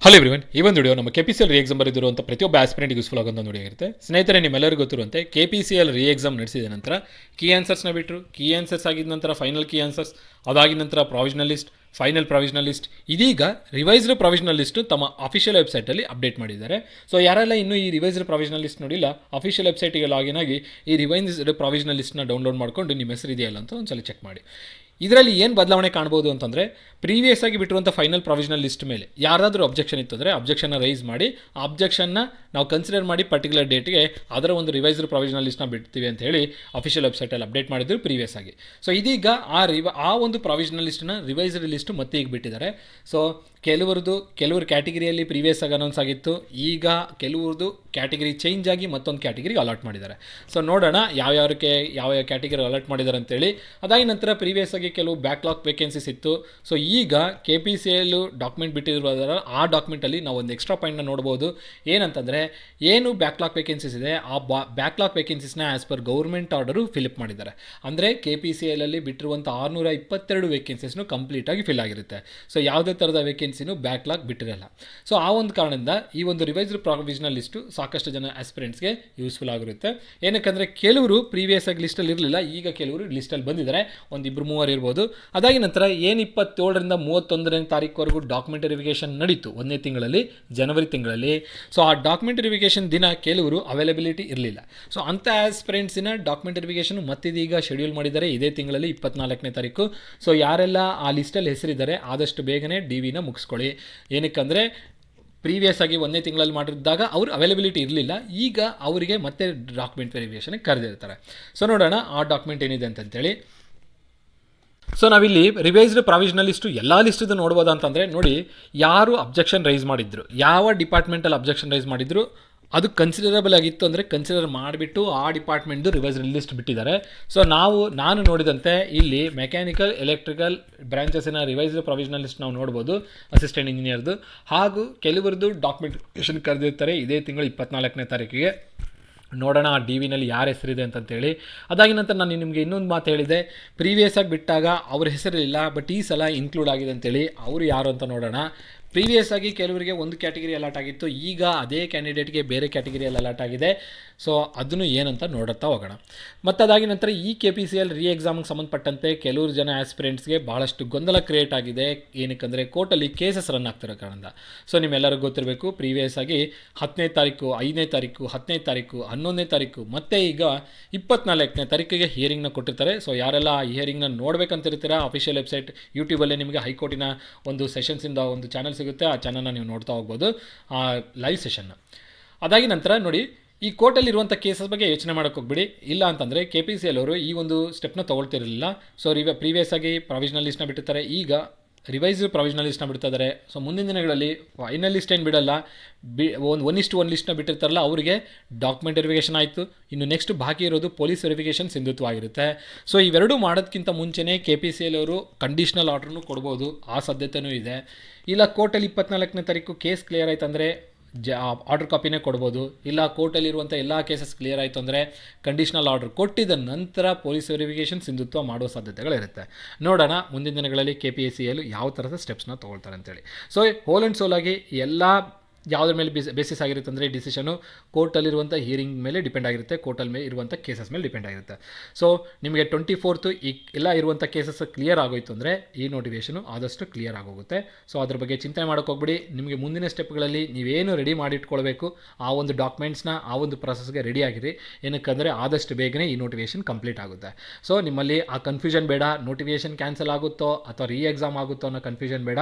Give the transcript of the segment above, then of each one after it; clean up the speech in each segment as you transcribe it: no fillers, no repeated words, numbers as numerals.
Hello everyone, ಈ ಒಂದು video ನಮ್ಮ ಕೆಪಿಸಿಎಲ್ ರೀ ಎಕ್ಸಾಮ್ ಬರೆದಿರುವಂಥ ಪ್ರತಿಯೊಬ್ಬ ಆಸ್ಪಿರೆಂಟ್ ಯೂಸ್ಫುಲ್ ಆಗೋಂಥ ನೋಡಿರುತ್ತೆ. ಸ್ನೇಹಿತರೆ, ನಿಮ್ಮೆಲ್ಲರಿಗೂ ಗೊತ್ತಿರುವಂತೆ ಕೆಪಿಸಿಎಲ್ ರೀ ಎಕ್ಸಾಮ್ ನಡೆಸಿದ ನಂತರ ಕೀ ಆನ್ಸರ್ಸ್ನ ಬಿಟ್ಟರು. ಕೀ ಆನ್ಸರ್ಸ್ ಆಗಿದ ನಂತರ ಫೈನಲ್ ಕೀ ಆನ್ಸರ್ಸ್, ಅದಾಗಿದ ನಂತರ provisional list, final provisional list, ಇದೀಗ ರಿವೈಸ್ಡ್ ಪ್ರಾವಿಷನಲ್ ಲಿಸ್ಟ್ ತಮ್ಮ ಅಫಿಷಿಯಲ್ ವೆಬ್ಸೈಟಲ್ಲಿ ಅಪ್ಡೇಟ್ ಮಾಡಿದ್ದಾರೆ. ಸೊ ಯಾರೆಲ್ಲ ಇನ್ನೂ ಈ ರಿವೈಸ್ಡ್ ಪ್ರಾವಿಷನಲ್ ಲಿಸ್ಟ್ ನೋಡಿಲ್ಲ, ಅಫಿಷಿಯಲ್ ವೆಬ್ಸೈಟಿಗೆ ಲಾಗಿನ್ ಆಗಿ ಈ ರಿವೈಸ್ಡ್ ಪ್ರಾವಿಷನಲ್ ಲಿಸ್ಟ್ನ ಡೌನ್ಲೋಡ್ ಮಾಡಿಕೊಂಡು ನಿಮ್ಮ ಹೆಸರು ಇದೆಯಲ್ಲ ಅಂತ ಒಂದ್ಸಲ ಚೆಕ್ ಮಾಡಿ. ಇದರಲ್ಲಿ ಏನು ಬದಲಾವಣೆ ಕಾಣ್ಬೋದು ಅಂತಂದರೆ, ಪ್ರೀವಿಯಸ್ ಆಗಿ ಬಿಟ್ಟಿರುವಂಥ ಫೈನಲ್ ಪ್ರಾವಿಷನಲ್ ಲಿಸ್ಟ್ ಮೇಲೆ ಯಾರಾದರೂ ಅಬ್ಜೆಕ್ಷನ್ ಇತ್ತು ಅಂದರೆ ಅಬ್ಜೆಕ್ಷನ್ನ ರೈಸ್ ಮಾಡಿ ಆ ಅಬ್ಜೆಕ್ಷನ್ನ ನಾವು ಕನ್ಸಿಡರ್ ಮಾಡಿ ಪರ್ಟಿಕ್ಯುಲರ್ ಡೇಟ್ಗೆ ಅದರ ಒಂದು ರಿವೈಸ್ಡ್ ಪ್ರಾವಿಷನಲ್ ಲಿಸ್ಟ್ನ ಬಿಡ್ತೀವಿ ಅಂತ ಹೇಳಿ ಅಫಿಷಿಯಲ್ ವೆಬ್ಸೈಟಲ್ಲಿ ಅಪ್ಡೇಟ್ ಮಾಡಿದ್ರು ಪ್ರೀವಿಯಸ್ ಆಗಿ. ಸೊ ಇದೀಗ ಆ ಒಂದು ಪ್ರಾವಿಷನಲ್ ಲಿಸ್ಟ್ನ ರಿವೈಸ್ಡ್ ಲಿಸ್ಟ್ ಮತ್ತೆ ಈಗ ಬಿಟ್ಟಿದ್ದಾರೆ. ಸೊ ಕೆಲವರು ಕ್ಯಾಟಗಿರಿಯಲ್ಲಿ ಪ್ರೀವಿಯಸ್ ಆಗಿ ಅನೌನ್ಸ್ ಆಗಿತ್ತು, ಈಗ ಕೆಲವ್ರದ್ದು ಕ್ಯಾಟಗಿರಿ ಚೇಂಜ್ ಆಗಿ ಮತ್ತೊಂದು ಕ್ಯಾಟಗಿರಿಗೆ ಅಲಾಟ್ ಮಾಡಿದ್ದಾರೆ. ಸೊ ನೋಡೋಣ ಯಾವ ಕ್ಯಾಟಗಿರಿ ಅಲಾಟ್ ಮಾಡಿದ್ದಾರೆ ಅಂತೇಳಿ. ಅದಾಗಿ ನಂತರ ಪ್ರೀವಿಯಸ್ ಆಗಿ ಕೆಲವು ಬ್ಯಾಕ್ಲಾಗ್ ವೇಕೆನ್ಸೀಸ್ ಇತ್ತು. ಸೊ ಈಗ KPCL ಡಾಕ್ಯುಮೆಂಟ್ ಬಿಟ್ಟಿರೋದರ ಆ ಡಾಕ್ಯುಮೆಂಟಲ್ಲಿ ನಾವು ಒಂದು ಎಕ್ಸ್ಟ್ರಾ ಪಾಯಿಂಟ್ನ ನೋಡ್ಬೋದು. ಏನಂತಂದರೆ, ಏನು ಬ್ಯಾಕ್ಲಾಗ್ ವೇಕೆನ್ಸೀಸ್ ಇದೆ ಆ ಬ್ಯಾಕ್ಲಾಗ್ ವೇಕೆನ್ಸೀಸ್ನ as per government order fill up ಮಾಡಿದ್ದಾರೆ. ಅಂದರೆ KPCLಲ್ಲಿ ಬಿಟ್ಟಿರುವಂಥ 622 ವೇಕೆನ್ಸೀಸ್ನು ಕಂಪ್ಲೀಟಾಗಿ ಫಿಲ್ ಆಗಿರುತ್ತೆ. ಸೊ ಯಾವುದೇ ಥರದ ವೇಕೆನ್ಸಿನೂ ಬ್ಯಾಕ್ಲಾಗ್ ಬಿಟ್ಟಿರಲ್ಲ. ಸೊ ಆ ಒಂದು ಕಾರಣದಿಂದ ಈ ಒಂದು ರಿವೈಸ್ಡ್ ಪ್ರಾವಿಷನಲ್ ಲಿಸ್ಟು ಸಾಕಷ್ಟು ಜನ ಆಸ್ಪಿರೆಂಟ್ಸ್ಗೆ ಯೂಸ್ಫುಲ್ ಆಗಿರುತ್ತೆ. ಏನಕ್ಕಂದರೆ ಕೆಲವರು ಪ್ರೀವಿಯಸ್ ಆಗಿ ಲಿಸ್ಟಲ್ಲಿ ಇರಲಿಲ್ಲ, ಈಗ ಕೆಲವರು ಲಿಸ್ಟಲ್ಲಿ ಬಂದಿದ್ದಾರೆ, ಒಂದು 2-3 ಇರ್ಬೋದು. ಅದಾಗಿ ನಂತರ ಏನು 27ರಿಂದ 31ನೇ ತಾರೀಕುವರೆಗೂ ಡಾಕ್ಯುಮೆಂಟ್ ವೆರಿಫಿಕೇಷನ್ ನಡೀತು ಒಂದನೇ ತಿಂಗಳಲ್ಲಿ, ಜನವರಿ ತಿಂಗಳಲ್ಲಿ. ಸೊ ಆ ಡಾಕ್ಯುಮೆಂಟ್ ವೆರಿಫಿಕೇಷನ್ ದಿನ ಕೆಲವರು ಅವೈಲಬಿಲಿಟಿ ಇರಲಿಲ್ಲ. ಸೊ ಅಂಥ ಆಸ್ಪಿರೆಂಟ್ಸಿನ ಡಾಕ್ಯುಮೆಂಟ್ ವೆರಿಫಿಕೇಷನ್ ಮತ್ತಿದೀಗ ಶೆಡ್ಯೂಲ್ ಮಾಡಿದ್ದಾರೆ ಇದೇ ತಿಂಗಳಲ್ಲಿ 24ನೇ ತಾರೀಕು. ಸೊ ಯಾರೆಲ್ಲ ಆ ಲಿಸ್ಟಲ್ಲಿ ಹೆಸರಿದ್ದಾರೆ ಆದಷ್ಟು ಬೇಗನೆ DVನ ಮುಗಿಸ್ಕೊಳ್ಳಿ. ಏನಕ್ಕಂದರೆ ಪ್ರೀವಿಯಸ್ ಆಗಿ ಒಂದೇ ತಿಂಗಳಲ್ಲಿ ಮಾಡಿದಾಗ ಅವರು ಅವೈಲಬಿಲಿಟಿ ಇರಲಿಲ್ಲ, ಈಗ ಅವರಿಗೆ ಮತ್ತೆ ಡಾಕ್ಯುಮೆಂಟ್ ವೆರಿಫಿಕೇಷನ್ಗೆ ಕರೆದಿರ್ತಾರೆ. ಸೊ ನೋಡೋಣ ಆ ಡಾಕ್ಯುಮೆಂಟ್ ಏನಿದೆ ಅಂತಂತೇಳಿ. ಸೊ ನಾವಿಲ್ಲಿ ರಿವೈಸ್ಡ್ ಪ್ರಾವಿಷನಲ್ ಲಿಸ್ಟು ಎಲ್ಲ ಲಿಸ್ಟದು ನೋಡ್ಬೋದು ಅಂತಂದರೆ, ನೋಡಿ ಯಾರು ಅಬ್ಜೆಕ್ಷನ್ ರೈಸ್ ಮಾಡಿದ್ರು, ಯಾವ ಡಿಪಾರ್ಟ್ಮೆಂಟಲ್ಲಿ ಅಬ್ಜೆಕ್ಷನ್ ರೈಸ್ ಮಾಡಿದ್ರು ಅದು ಕನ್ಸಿಡರಬಲ್ ಆಗಿತ್ತು ಅಂದರೆ ಕನ್ಸಿಡರ್ ಮಾಡಿಬಿಟ್ಟು ಆ ಡಿಪಾರ್ಟ್ಮೆಂಟ್ದು ರಿವೈಸ್ಡ್ ಲಿಸ್ಟ್ ಬಿಟ್ಟಿದ್ದಾರೆ. ಸೊ ನಾನು ನೋಡಿದಂತೆ ಇಲ್ಲಿ ಮೆಕ್ಯಾನಿಕಲ್, ಎಲೆಕ್ಟ್ರಿಕಲ್ ಬ್ರಾಂಚಸ್ಸಿನ ರಿವೈಸ್ಡ್ ಪ್ರಾವಿಷನಲ್ ಲಿಸ್ಟ್ ನಾವು ನೋಡ್ಬೋದು, ಅಸಿಸ್ಟೆಂಟ್ ಇಂಜಿನಿಯರ್ದು. ಹಾಗೂ ಕೆಲವರದ್ದು ಡಾಕ್ಯುಮೆಂಟೇಷನ್ ಕರೆದಿರ್ತಾರೆ ಇದೇ ತಿಂಗಳು 24ನೇ ತಾರೀಕಿಗೆ. ನೋಡೋಣ ಆ DVನಲ್ಲಿ ಯಾರ ಹೆಸರಿದೆ ಅಂತಂತೇಳಿ. ಅದಾಗಿ ನಂತರ ನಾನು ನಿಮಗೆ ಇನ್ನೊಂದು ಮಾತು ಹೇಳಿದೆ, ಪ್ರೀವಿಯಸ್ ಆಗಿ ಬಿಟ್ಟಾಗ ಅವ್ರ ಹೆಸರಿಲ್ಲ, ಬಟ್ ಈ ಸಲ ಇನ್ಕ್ಲೂಡ್ ಆಗಿದೆ ಅಂತೇಳಿ. ಅವರು ಯಾರು ಅಂತ ನೋಡೋಣ. ಪ್ರೀವಿಯಸ್ ಆಗಿ ಕೆಲವರಿಗೆ ಒಂದು ಕ್ಯಾಟಗಿರಿ ಅಲಾಟ್ ಆಗಿತ್ತು, ಈಗ ಅದೇ ಕ್ಯಾಂಡಿಡೇಟ್ಗೆ ಬೇರೆ ಕ್ಯಾಟಗಿರಿಯಲ್ಲಿ ಅಲಾಟ್ ಆಗಿದೆ. ಸೊ ಅದನ್ನು ಏನಂತ ನೋಡುತ್ತಾ ಹೋಗೋಣ. ಮತ್ತು ಅದಾಗಿ ನಂತರ ಈ KPCL ರೀ ಎಕ್ಸಾಮ್ಗೆ ಸಂಬಂಧಪಟ್ಟಂತೆ ಕೆಲವರು ಜನ ಆಸ್ಪಿರೆಂಟ್ಸ್ಗೆ ಭಾಳಷ್ಟು ಗೊಂದಲ ಕ್ರಿಯೇಟ್ ಆಗಿದೆ. ಏನಕ್ಕಂದರೆ ಕೋರ್ಟಲ್ಲಿ ಕೇಸಸ್ ರನ್ ಆಗ್ತಿರೋ ಕಾರಣದಿಂದ. ಸೊ ನಿಮ್ಮೆಲ್ಲರಿಗೂ ಗೊತ್ತಿರಬೇಕು, ಪ್ರೀವಿಯಸ್ ಆಗಿ 10ನೇ ತಾರೀಕು, 5ನೇ ತಾರೀಕು, 10ನೇ ತಾರೀಕು, 11ನೇ ತಾರೀಕು ಮತ್ತು ಈಗ 24ನೇ ತಾರೀಕಿಗೆ ಹಿಯರಿಂಗ್ನ ಕೊಟ್ಟಿರ್ತಾರೆ. ಸೊ ಯಾರೆಲ್ಲ ಆ ಹಿಯರಿಂಗ್ನ ನೋಡ್ಬೇಕಂತಿರ್ತೀರ, ಅಫಿಷಿಯಲ್ ವೆಬ್ಸೈಟ್ ಯೂಟ್ಯೂಬಲ್ಲೇ ನಿಮಗೆ ಹೈಕೋರ್ಟಿನ ಒಂದು ಸೆಷನ್ಸಿಂದ ಒಂದು ಚಾನಲ್ ಸಿಗುತ್ತೆ, ಆ ಚಾನಲ್ನ ನೀವು ನೋಡ್ತಾ ಹೋಗ್ಬೋದು, ಆ ಲೈವ್ ಸೆಷನ್ನ. ಅದಾಗಿ ನಂತರ ನೋಡಿ, ಈ ಕೋರ್ಟಲ್ಲಿರುವಂಥ ಕೇಸಸ್ ಬಗ್ಗೆ ಯೋಚನೆ ಮಾಡೋಕ್ಕೆ ಹೋಗ್ಬಿಡಿ. ಇಲ್ಲ ಅಂತಂದರೆ KPCL ಅವರು ಈ ಒಂದು ಸ್ಟೆಪ್ನ ತೊಗೊಳ್ತಿರಲಿಲ್ಲ. ಸೊ ಪ್ರೀವಿಯಸ್ ಆಗಿ ಪ್ರಾವಿಷನಲ್ ಲಿಸ್ಟ್ನ ಬಿಟ್ಟಿರ್ತಾರೆ, ಈಗ ರಿವೈಸ್ಡ್ ಪ್ರಾವಿಷನಲ್ ಲಿಸ್ಟ್ನ ಬಿಡ್ತಾ ಇದ್ದಾರೆ. ಸೊ ಮುಂದಿನ ದಿನಗಳಲ್ಲಿ ಫೈನಲ್ ಲಿಸ್ಟ್ ಏನು ಬಿಡಲ್ಲ, 1:1 ಲಿಸ್ಟ್ನ ಬಿಟ್ಟಿರ್ತಾರಲ್ಲ ಅವರಿಗೆ ಡಾಕ್ಯುಮೆಂಟ್ ವೆರಿಫಿಕೇಷನ್ ಆಯಿತು. ಇನ್ನು ನೆಕ್ಸ್ಟ್ ಬಾಕಿ ಇರೋದು ಪೊಲೀಸ್ ವೆರಿಫಿಕೇಷನ್ ಸಿಂಧುತ್ವವಾಗಿರುತ್ತೆ. ಸೊ ಇವೆರಡೂ ಮಾಡೋದಕ್ಕಿಂತ ಮುಂಚೆನೇ KPCL ಅವರು ಕಂಡೀಷ್ನಲ್ ಆರ್ಡ್ರನ್ನು ಕೊಡ್ಬೋದು, ಆ ಸಾಧ್ಯತೆಯೂ ಇದೆ. ಇಲ್ಲ ಕೋರ್ಟಲ್ಲಿ 24ನೇ ತಾರೀಕು ಕೇಸ್ ಕ್ಲಿಯರ್ ಆಯ್ತು ಅಂದರೆ ಆರ್ಡರ್ ಕಾಪಿನೇ ಕೊಡ್ಬೋದು. ಇಲ್ಲ ಕೋರ್ಟಲ್ಲಿರುವಂಥ ಎಲ್ಲ ಕೇಸಸ್ ಕ್ಲಿಯರ್ ಆಯಿತು ಅಂದರೆ ಕಂಡೀಷ್ನಲ್ ಆರ್ಡರ್ ಕೊಟ್ಟಿದ್ದ ನಂತರ ಪೊಲೀಸ್ ವೆರಿಫಿಕೇಷನ್ ಸಿಂಧುತ್ವ ಮಾಡುವ ಸಾಧ್ಯತೆಗಳಿರುತ್ತೆ. ನೋಡೋಣ ಮುಂದಿನ ದಿನಗಳಲ್ಲಿ KPCL ಯಾವ ಥರದ ಸ್ಟೆಪ್ಸ್ನ ತೊಗೊಳ್ತಾರೆ ಅಂತೇಳಿ. ಸೊ ಹೋಲ್ ಆ್ಯಂಡ್ ಸೋಲ್ ಆಗಿ ಎಲ್ಲ ಯಾವುದ್ರ ಮೇಲೆ ಬೇಸಿಸ್ ಆಗಿರುತ್ತೆ ಅಂದರೆ ಡಿಸಿಷನು ಕೋರ್ಟಲ್ಲಿರುವಂಥ ಹಿಯರಿಂಗ್ ಮೇಲೆ ಡಿಪೆಂಡ್ ಆಗಿರುತ್ತೆ, ಕೋರ್ಟಲ್ಲಿ ಮೇಲೆ ಇರುವಂಥ ಕೇಸಸ್ ಮೇಲೆ ಡಿಪೆಂಡ್ ಆಗಿರುತ್ತೆ. ಸೊ ನಿಮಗೆ 24th ಈ ಎಲ್ಲ ಇರುವಂಥ ಕೇಸಸ್ ಕ್ಲಿಯರ್ ಆಗೋಯ್ತು ಅಂದರೆ ಈ ನೋಟಿಫಿಕೇಷನು ಆದಷ್ಟು ಕ್ಲಿಯರ್ ಆಗೋಗುತ್ತೆ. ಸೊ ಅದ್ರ ಬಗ್ಗೆ ಚಿಂತೆ ಮಾಡೋಕ್ಕೆ ಹೋಗ್ಬಿಡಿ. ನಿಮಗೆ ಮುಂದಿನ ಸ್ಟೆಪ್ಗಳಲ್ಲಿ ನೀವೇನು ರೆಡಿ ಮಾಡಿಟ್ಕೊಳ್ಬೇಕು ಆ ಒಂದು ಡಾಕ್ಯುಮೆಂಟ್ಸ್ನ ಆ ಒಂದು ಪ್ರೊಸೆಸ್ಗೆ ರೆಡಿ ಆಗಿರಿ. ಏನಕ್ಕಂದರೆ ಆದಷ್ಟು ಬೇಗನೆ ಈ ನೋಟಿಫಿಕೇಷನ್ ಕಂಪ್ಲೀಟ್ ಆಗುತ್ತೆ. ಸೊ ನಿಮ್ಮಲ್ಲಿ ಆ ಕನ್ಫ್ಯೂಷನ್ ಬೇಡ, ನೋಟಿಫಿಕೇಷನ್ ಕ್ಯಾನ್ಸಲ್ ಆಗುತ್ತೋ ಅಥವಾ ರೀ ಎಕ್ಸಾಮ್ ಆಗುತ್ತೋ ಅನ್ನೋ ಕನ್ಫ್ಯೂಷನ್ ಬೇಡ.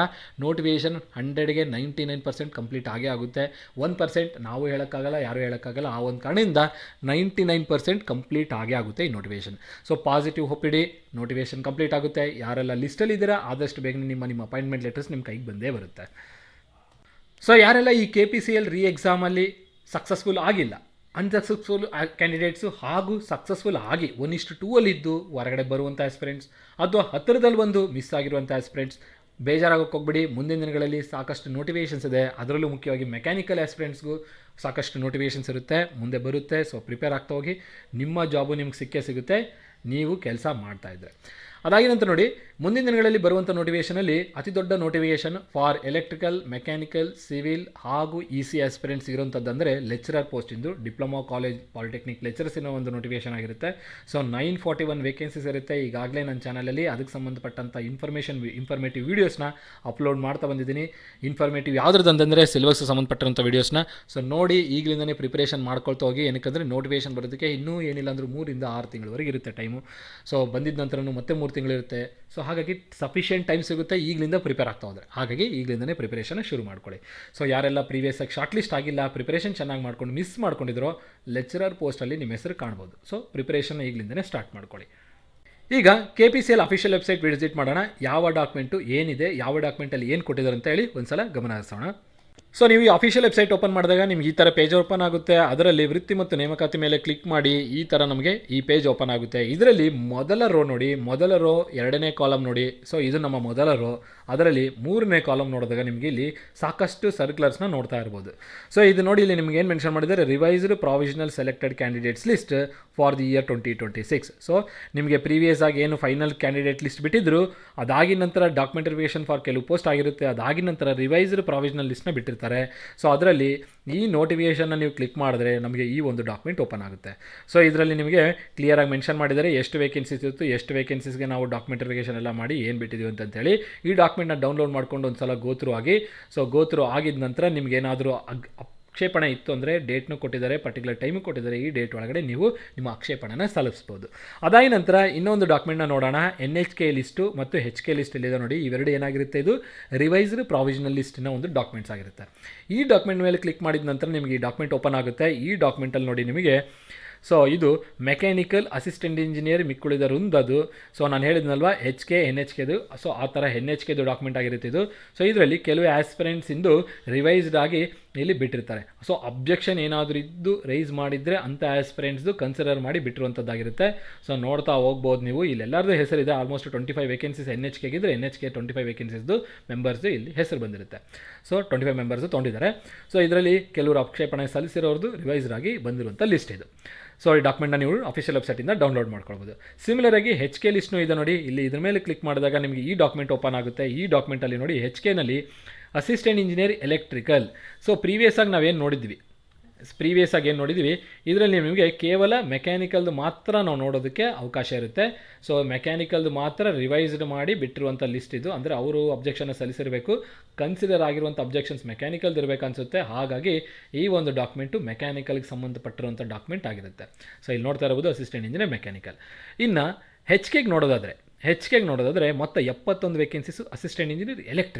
ನೋಟಿಫಿಕೇಷನ್ 100ಗೆ 99% ಕಂಪ್ಲೀಟ್ ಆಗುತ್ತೆ. 1% ನಾವು ಹೇಳೋಕ್ಕಾಗಲ್ಲ, ಯಾರೂ ಹೇಳೋಕ್ಕಾಗಲ್ಲ. ಆ ಒಂದು ಕಾರಣದಿಂದ 99% ಕಂಪ್ಲೀಟ್ ಆಗುತ್ತೆ ಈ ನೋಟಿಫಿಕೇಷನ್. ಸೊ ಪಾಸಿಟಿವ್ ಹೋಪಿಡಿ, ನೋಟಿಫಿಕೇಷನ್ ಕಂಪ್ಲೀಟ್ ಆಗುತ್ತೆ. ಯಾರೆಲ್ಲ ಲಿಸ್ಟಲ್ಲಿ ಇದ್ದೀರಾ ಆದಷ್ಟು ಬೇಗನೆ ನಿಮ್ಮ ಅಪಾಯಿಂಟ್ಮೆಂಟ್ ಲೆಟರ್ಸ್ ನಿಮ್ಮ ಕೈಗೆ ಬಂದೇ ಬರುತ್ತೆ. ಸೊ ಯಾರೆಲ್ಲ ಈ KPCL ರೀ ಎಕ್ಸಾಮಲ್ಲಿ ಸಕ್ಸಸ್ಫುಲ್ ಆಗಿಲ್ಲ, ಅನ್ಸಕ್ಸಸ್ಫುಲ್ ಕ್ಯಾಂಡಿಡೇಟ್ಸು ಹಾಗೂ ಸಕ್ಸಸ್ಫುಲ್ ಆಗಿ 1:2 ಇದ್ದು ಹೊರಗಡೆ ಬರುವಂಥ ಆಸ್ಪಿರೆಂಟ್ಸ್ ಅಥವಾ ಹತ್ತಿರದಲ್ಲಿ ಒಂದು ಮಿಸ್ ಆಗಿರುವಂಥ ಆಸ್ಪಿರೆಂಟ್ಸ್ ಬೇಜಾರಾಗೋಕ್ಕೆ ಹೋಗ್ಬಿಡಿ. ಮುಂದಿನ ದಿನಗಳಲ್ಲಿ ಸಾಕಷ್ಟು ನೋಟಿಫಿಕೇಷನ್ಸ್ ಇದೆ, ಅದರಲ್ಲೂ ಮುಖ್ಯವಾಗಿ ಮೆಕ್ಯಾನಿಕಲ್ ಆಸ್ಪಿರೆಂಟ್ಸ್ಗೂ ಸಾಕಷ್ಟು ನೋಟಿಫಿಕೇಷನ್ಸ್ ಇರುತ್ತೆ, ಮುಂದೆ ಬರುತ್ತೆ. ಸೊ ಪ್ರಿಪೇರ್ ಆಗ್ತಾ ಹೋಗಿ, ನಿಮ್ಮ ಜಾಬು ನಿಮ್ಗೆ ಸಿಕ್ಕೇ ಸಿಗುತ್ತೆ ನೀವು ಕೆಲಸ ಮಾಡ್ತಾಯಿದ್ರೆ. ಅದಾಗಿ ನಂತರ ನೋಡಿ ಮುಂದಿನ ದಿನಗಳಲ್ಲಿ ಬರುವಂಥ ನೋಟಿಫಿಕೇಷನಲ್ಲಿ ಅತಿ ದೊಡ್ಡ notification for electrical, mechanical, civil ಹಾಗೂ EC ಆಸ್ಪಿರೆಂಟ್ಸ್ ಇರುವಂಥದ್ದು ಅಂದರೆ ಲೆಕ್ಚರರ್ ಪೋಸ್ಟಿಂದು ಡಿಪ್ಲೊಮಾ ಕಾಲೇಜ್ ಪಾಲಿಟೆಕ್ನಿಕ್ ಲೆಕ್ಚರರ್ಸಿನ ಒಂದು ನೋಟಿಫಿಕೇಷನ್ ಆಗಿರುತ್ತೆ. ಸೊ 941 ವೇಕೆನ್ಸೀಸ್ ಇರುತ್ತೆ. ಈಗಾಗಲೇ ನನ್ನ ಚಾನಲಲ್ಲಿ ಅದಕ್ಕೆ ಸಂಬಂಧಪಟ್ಟಂಥ ಇನ್ಫಾರ್ಮೇಟಿವ್ ವೀಡಿಯೋಸ್ನ ಅಪ್ಲೋಡ್ ಮಾಡ್ತಾ ಬಂದಿದ್ದೀನಿ. ಇನ್ಫಾರ್ಮೇಟಿವ್ ಯಾವುದ್ರದ್ದು ಅಂತಂದರೆ ಸಿಲೆಬಸ್ಗೆ ಸಂಬಂಧಪಟ್ಟಂಥ ವೀಡಿಯೋಸ್ನ. ಸೊ ನೋಡಿ ಈಗಲಿಂದನೇ ಪ್ರಿಪ್ರೇಷನ್ ಮಾಡ್ಕೊಳ್ತಾ ಹೋಗಿ. ಏನಕ್ಕಂದರೆ ನೋಟಿಫಿಕೇಷನ್ ಬರೋದಕ್ಕೆ ಇನ್ನೂ ಏನಿಲ್ಲ ಅಂದರೂ 3 ರಿಂದ 6 ತಿಂಗಳವರೆಗೆ ಇರುತ್ತೆ ಟೈಮು. ಸೊ ಬಂದಿದ್ದ ನಂತರನೂ ಮತ್ತೆ 3 ತಿಂಗಳಿರುತ್ತೆ. ಸೊ ಹಾಗಾಗಿ ಸಫಿಷಿಯೆಂಟ್ ಟೈಮ್ ಸಿಗುತ್ತೆ ಈಗಲಿಂದ ಪ್ರಿಪೇರ್ ಆಗ್ತಾ ಹೋದರೆ. ಹಾಗಾಗಿ ಈಗಲಿಂದನೇ ಪ್ರಿಪರೇಷನ್ ಶುರು ಮಾಡ್ಕೊಳ್ಳಿ. ಸೊ ಯಾರೆಲ್ಲ ಪ್ರೀವಿಯಸ್ ಆಗಿ ಶಾರ್ಟ್ ಲಿಸ್ಟ್ ಆಗಿಲ್ಲ, ಪ್ರಿಪರೇಷನ್ ಚೆನ್ನಾಗಿ ಮಾಡ್ಕೊಂಡು ಮಿಸ್ ಮಾಡ್ಕೊಂಡಿದ್ರೋ ಲೆಕ್ಚರರ್ ಪೋಸ್ಟಲ್ಲಿ ನಿಮ್ಮ ಹೆಸರು ಕಾಣ್ಬೋದು. ಸೊ ಪ್ರಿಪರೇಷನ್ ಈಗಲಿಂದನೇ ಸ್ಟಾರ್ಟ್ ಮಾಡ್ಕೊಳ್ಳಿ. ಈಗ KPCL ಅಫಿಷಿಯಲ್ ವೆಬ್ಸೈಟ್ ವಿಸಿಟ್ ಮಾಡೋಣ. ಯಾವ ಡಾಕ್ಯುಮೆಂಟು ಏನಿದೆ, ಯಾವ ಡಾಕ್ಯುಮೆಂಟಲ್ಲಿ ಏನು ಕೊಟ್ಟಿದ್ದಾರೆ ಅಂತ ಹೇಳಿ ಒಂದ್ಸಲ ಗಮನ ಹರಿಸೋಣ. ಸೊ ನೀವು ಈ ಅಫಿಷಿಯಲ್ ವೆಬ್ಸೈಟ್ ಓಪನ್ ಮಾಡಿದಾಗ ನಿಮ್ಗೆ ಈ ಥರ ಪೇಜ್ ಓಪನ್ ಆಗುತ್ತೆ. ಅದರಲ್ಲಿ ವೃತ್ತಿ ಮತ್ತು ನೇಮಕಾತಿ ಮೇಲೆ ಕ್ಲಿಕ್ ಮಾಡಿ ಈ ಥರ ನಮಗೆ ಈ ಪೇಜ್ ಓಪನ್ ಆಗುತ್ತೆ. ಇದರಲ್ಲಿ ಮೊದಲ ರೋ ನೋಡಿ, ಮೊದಲ ರೋ 2ನೇ ಕಾಲಮ್ ನೋಡಿ. ಸೊ ಇದು ನಮ್ಮ ಮೊದಲ ರೋ. ಅದರಲ್ಲಿ 3ನೇ ಕಾಲಮ್ ನೋಡಿದಾಗ ನಿಮಗೆ ಇಲ್ಲಿ ಸಾಕಷ್ಟು ಸರ್ಕ್ಯುಲರ್ಸ್ನ ನೋಡ್ತಾ ಇರ್ಬೋದು. ಸೊ ಇದು ನೋಡಿ, ಇಲ್ಲಿ ನಿಮ್ಗೆ ಏನು ಮೆನ್ಷನ್ ಮಾಡಿದ್ದಾರೆ, revised provisional selected candidates list for the year 2026. So ನಿಮಗೆ ಪ್ರೀವಿಯಸ್ ಆಗಿ ಏನು ಫೈನಲ್ ಕ್ಯಾಂಡಿಡೇಟ್ ಲಿಸ್ಟ್ ಬಿಟ್ಟಿದ್ರು, ಅದಾಗಿನ ನಂತರ ಡಾಕ್ಯುಮೆಂಟ್ ವೆರಿಫಿಕೇಷನ್ ಫಾರ್ ಕೆಲವು ಪೋಸ್ಟ್ ಆಗಿರುತ್ತೆ. ಅದಾಗಿನ ನಂತರ ರಿವೈಸ್ಡ್ ಪ್ರಾವಿಷನಲ್ ಲಿಸ್ಟ್ನ ಬಿಟ್ಟಿರ್ತಾರೆ. ಸೊ ಅದರಲ್ಲಿ ಈ ನೋಟಿಫಿಕೇಷನ್ನ ನೀವು ಕ್ಲಿಕ್ ಮಾಡಿದ್ರೆ ನಮಗೆ ಈ ಒಂದು ಡಾಕ್ಯುಮೆಂಟ್ ಓಪನ್ ಆಗುತ್ತೆ. ಸೊ ಇದರಲ್ಲಿ ನಿಮಗೆ ಕ್ಲಿಯರಾಗಿ ಮೆನ್ಷನ್ ಮಾಡಿದರೆ ಎಷ್ಟು ವೇಕೆನ್ಸೀಸ್ ಇತ್ತು, ಎಷ್ಟು ವೇಕೆನ್ಸೀಸ್ಗೆ ನಾವು ಡಾಕ್ಯುಮೆಂಟ್ ವೆರಿಫಿಕೇಷನ್ ಎಲ್ಲ ಮಾಡಿ ಏನು ಬಿಟ್ಟಿದ್ದೀವಿ ಅಂತೇಳಿ. ಈ ಡಾಕ್ಯುಮೆಂಟ್ನ ಡೌನ್ಲೋಡ್ ಮಾಡ್ಕೊಂಡು ಒಂದು ಸಲ ಗೋತ್ರು ಆಗಿ. ಸೊ ಗೋತ್ರು ಆಗಿದ ನಂತರ ನಿಮಗೇನಾದರೂ ಆಕ್ಷೇಪಣೆ ಇತ್ತು ಅಂದರೆ ಡೇಟ್ನು ಕೊಟ್ಟಿದ್ದಾರೆ, ಪರ್ಟಿಕ್ಯುಲರ್ ಟೈಮು ಕೊಟ್ಟಿದ್ದಾರೆ. ಈ ಡೇಟ್ ಒಳಗಡೆ ನೀವು ನಿಮ್ಮ ಆಕ್ಷೇಪಣೆನ ಸಲ್ಲಿಸ್ಬೋದು. ಅದಾದ ನಂತರ ಇನ್ನೊಂದು ಡಾಕ್ಯುಮೆಂಟ್ನ ನೋಡೋಣ. NHK ಲಿಸ್ಟು ಮತ್ತು HK ಲಿಸ್ಟ್ ಇಲ್ಲಿದೆ ನೋಡಿ. ಇವೆರಡು ಏನಾಗಿರುತ್ತೆ, ಇದು ರಿವೈಸ್ಡ್ ಪ್ರಾವಿಷನಲ್ ಲಿಸ್ಟಿನ ಒಂದು ಡಾಕ್ಯುಮೆಂಟ್ಸ್ ಆಗಿರುತ್ತೆ. ಈ ಡಾಕ್ಯುಮೆಂಟ್ ಮೇಲೆ ಕ್ಲಿಕ್ ಮಾಡಿದ ನಂತರ ನಿಮಗೆ ಈ ಡಾಕ್ಯುಮೆಂಟ್ ಓಪನ್ ಆಗುತ್ತೆ. ಈ ಡಾಕ್ಯುಮೆಂಟಲ್ಲಿ ನೋಡಿ ನಿಮಗೆ ಸೊ ಇದು ಮೆಕ್ಯಾನಿಕಲ್ ಅಸಿಸ್ಟೆಂಟ್ ಇಂಜಿನಿಯರ್ ಮಿಕ್ಕುಳಿದ ವೃಂದದು. ಸೊ ನಾನು ಹೇಳಿದ್ನಲ್ವಾ HK NHKದು. ಸೊ ಆ ಥರ NHKದು ಡಾಕ್ಯುಮೆಂಟ್ ಆಗಿರುತ್ತೆ ಇದು. ಸೊ ಇದರಲ್ಲಿ ಕೆಲವು ಆಸ್ಪಿರೆಂಟ್ಸಿಂದು ರಿವೈಸ್ಡ್ ಆಗಿ ಇಲ್ಲಿ ಬಿಟ್ಟಿರ್ತಾರೆ. ಸೊ ಅಬ್ಜೆಕ್ಷನ್ ಏನಾದರೂ ಇದ್ದು ರೈಸ್ ಮಾಡಿದರೆ ಅಂಥ ಆಸ್ಪಿರೆಂಟ್ಸ್ದು ಕನ್ಸಿಡರ್ ಮಾಡಿ ಬಿಟ್ಟಿರುವಂಥದ್ದಾಗಿರುತ್ತೆ. ಸೊ ನೋಡ್ತಾ ಹೋಗ್ಬೋದು ನೀವು. ಇಲ್ಲೆಲ್ಲರದು ಹೆಸರಿದೆ. ಆಲ್ಮೋಸ್ಟ್ 25 ವೇಕೆನ್ಸೀಸ್ NHK ಇದ್ದರೆ NHK 25 ವೇಕೆನ್ಸೀಸ್ದು ಮೆಂಬರ್ಸ್ದು ಇಲ್ಲಿ ಹೆಸರು ಬಂದಿರುತ್ತೆ. So 25 members ತೊಗೊಂಡಿದ್ದಾರೆ. ಸೊ ಇದರಲ್ಲಿ ಕೆಲವರು ಆಕ್ಷೇಪಣೆ ಸಲ್ಲಿಸಿರೋರ್ದು ರಿವೈಸ್ಡ್ ಆಗಿ ಬಂದಿರುವಂಥ ಲಿಸ್ಟ್ ಇದು. ಸೊ ಈ ಡಾಕ್ಯುಮೆಂಟ್ನ ನೀವು ಅಫಿಷಿಯಲ್ ವೆಬ್ಸೈಟಿಂದ ಡೌನ್ಲೋಡ್ ಮಾಡ್ಕೊಳ್ಬೋದು. ಸಿಮಿಲರ್ ಆಗಿ HK ಲಿಸ್ಟ್ನು ಇದೆ ನೋಡಿ. ಇಲ್ಲಿ ಇದ್ರ ಮೇಲೆ ಕ್ಲಿಕ್ ಮಾಡಿದಾಗ ನಿಮಗೆ ಈ ಡಾಕ್ಯುಮೆಂಟ್ ಓಪನ್ ಆಗುತ್ತೆ. ಈ ಡಾಕ್ಯುಮೆಂಟಲ್ಲಿ ನೋಡಿ HKನಲ್ಲಿ assistant engineer electrical. So previous ಆಗಿ ನಾವೇನು ನೋಡಿದ್ವಿ, ಇದರಲ್ಲಿ ನಿಮಗೆ ಕೇವಲ ಮೆಕ್ಯಾನಿಕಲ್ದು ಮಾತ್ರ ನಾವು ನೋಡೋದಕ್ಕೆ ಅವಕಾಶ ಇರುತ್ತೆ. ಸೊ ಮೆಕ್ಯಾನಿಕಲ್ದು ಮಾತ್ರ ರಿವೈಸ್ಡ್ ಮಾಡಿ ಬಿಟ್ಟಿರುವಂಥ ಲಿಸ್ಟ್ ಇದು. ಅಂದರೆ ಅವರು ಅಬ್ಜೆಕ್ಷನ್ನ ಸಲ್ಲಿಸಿರಬೇಕು. ಕನ್ಸಿಡರ್ ಆಗಿರುವಂಥ ಅಬ್ಜೆಕ್ಷನ್ಸ್ ಮೆಕ್ಯಾನಿಕಲ್ದು ಇರಬೇಕು ಅನಿಸುತ್ತೆ. ಹಾಗಾಗಿ ಈ ಒಂದು ಡಾಕ್ಯುಮೆಂಟು ಮೆಕ್ಯಾನಿಕಲ್ಗೆ ಸಂಬಂಧಪಟ್ಟಿರುವಂಥ ಡಾಕ್ಯುಮೆಂಟ್ ಆಗಿರುತ್ತೆ. ಸೊ ಇಲ್ಲಿ ನೋಡ್ತಾ ಇರ್ಬೋದು ಅಸಿಸ್ಟೆಂಟ್ ಇಂಜಿನಿಯರ್ ಮೆಕ್ಯಾನಿಕಲ್. ಇನ್ನು HKಗೆ ನೋಡೋದಾದರೆ ಮೊತ್ತ 71 ವೇಕೆನ್ಸೀಸು ಅಸಿಸ್ಟೆಂಟ್ ಇಂಜಿನಿಯರ್